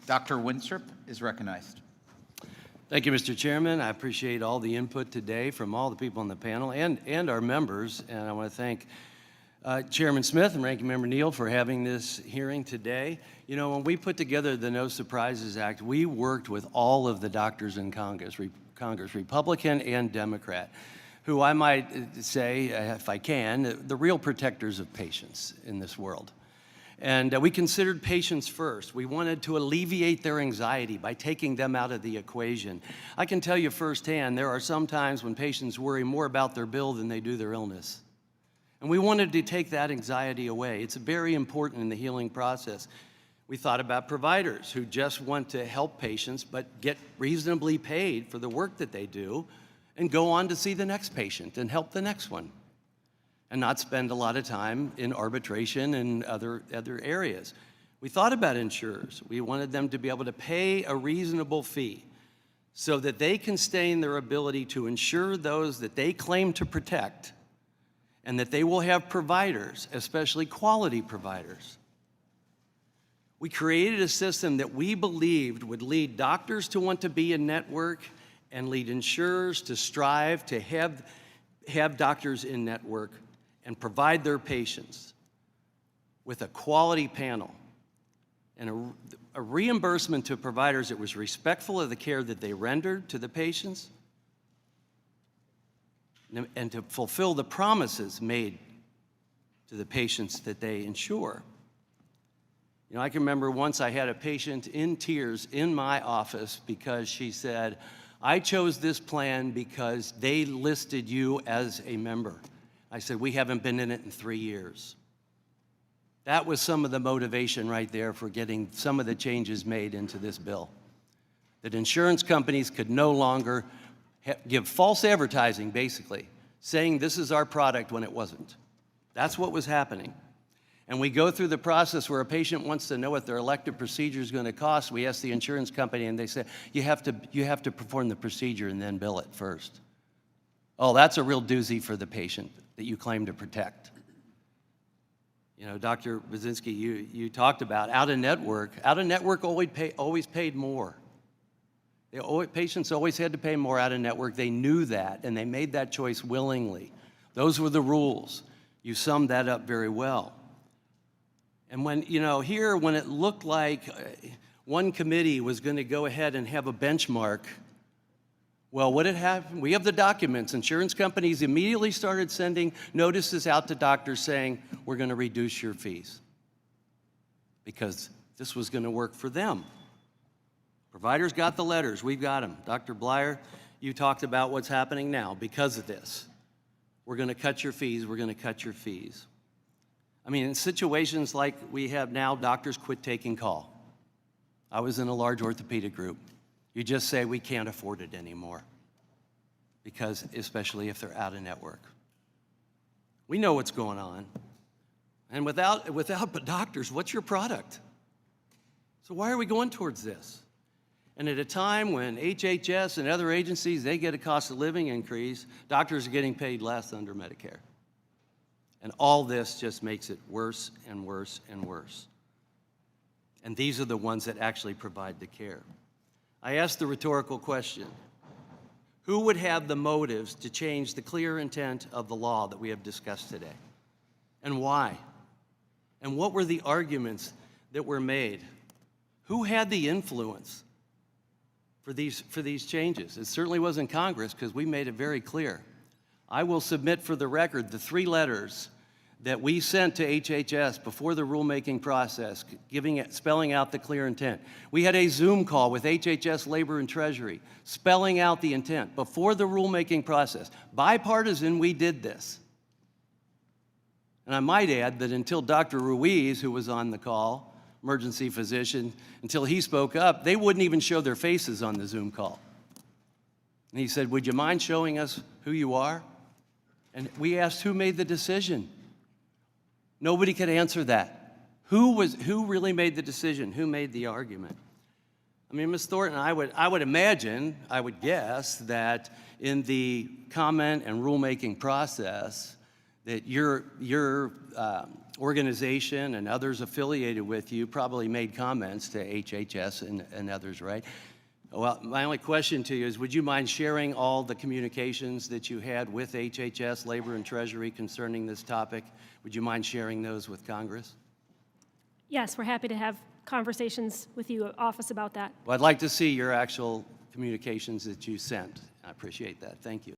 Dr. Wenstrup is recognized. Thank you, Mr. Chairman. I appreciate all the input today from all the people on the panel and our members. And I want to thank Chairman Smith and Ranking Member Neal for having this hearing today. You know, when we put together the No Surprises Act, we worked with all of the doctors in Congress, Republican and Democrat, who I might say, if I can, the real protectors of patients in this world. And we considered patients first. We wanted to alleviate their anxiety by taking them out of the equation. I can tell you firsthand, there are some times when patients worry more about their bill than they do their illness. And we wanted to take that anxiety away. It's very important in the healing process. We thought about providers who just want to help patients but get reasonably paid for the work that they do and go on to see the next patient and help the next one, and not spend a lot of time in arbitration and other areas. We thought about insurers. We wanted them to be able to pay a reasonable fee so that they can sustain their ability to insure those that they claim to protect, and that they will have providers, especially quality providers. We created a system that we believed would lead doctors to want to be in network and lead insurers to strive to have doctors in network and provide their patients with a quality panel and a reimbursement to providers that was respectful of the care that they rendered to the patients and to fulfill the promises made to the patients that they insure. You know, I can remember once I had a patient in tears in my office because she said, "I chose this plan because they listed you as a member." I said, "We haven't been in it in 3 years." That was some of the motivation right there for getting some of the changes made into this bill. That insurance companies could no longer give false advertising, basically, saying this is our product when it wasn't. That's what was happening. And we go through the process where a patient wants to know what their elective procedure is going to cost. We ask the insurance company, and they say, you have to perform the procedure and then bill it first. Oh, that's a real doozy for the patient that you claim to protect. You know, Dr. Baczynski, you talked about out-of-network. Out-of-network always paid more. Patients always had to pay more out-of-network. They knew that, and they made that choice willingly. Those were the rules. You summed that up very well. And when, you know, here, when it looked like one committee was going to go ahead and have a benchmark, well, what had happened? We have the documents. Insurance companies immediately started sending notices out to doctors saying, we're going to reduce your fees, because this was going to work for them. Providers got the letters. We've got them. Dr. Bleier, you talked about what's happening now because of this. We're going to cut your fees. We're going to cut your fees. I mean, in situations like we have now, doctors quit taking call. I was in a large orthopedic group. You just say, we can't afford it anymore, because especially if they're out of network. We know what's going on. And without doctors, what's your product? So why are we going towards this? And at a time when HHS and other agencies, they get a cost of living increase, doctors are getting paid less under Medicare. And all this just makes it worse and worse and worse. And these are the ones that actually provide the care. I asked the rhetorical question, who would have the motives to change the clear intent of the law that we have discussed today? And why? And what were the arguments that were made? Who had the influence for these changes? It certainly wasn't Congress, because we made it very clear. I will submit for the record the 3 letters that we sent to HHS before the rulemaking process, spelling out the clear intent. We had a Zoom call with HHS Labor and Treasury, spelling out the intent before the rulemaking process. Bipartisan, we did this. And I might add that until Dr. Ruiz, who was on the call, emergency physician, until he spoke up, they wouldn't even show their faces on the Zoom call. And he said, would you mind showing us who you are? And we asked who made the decision. Nobody could answer that. Who really made the decision? Who made the argument? I mean, Ms. Thornton, I would imagine, I would guess that in the comment and rulemaking process, that your organization and others affiliated with you probably made comments to HHS and others, right? Well, my only question to you is, would you mind sharing all the communications that you had with HHS, Labor and Treasury concerning this topic? Would you mind sharing those with Congress? Yes, we're happy to have conversations with you, office, about that. Well, I'd like to see your actual communications that you sent. I appreciate that. Thank you.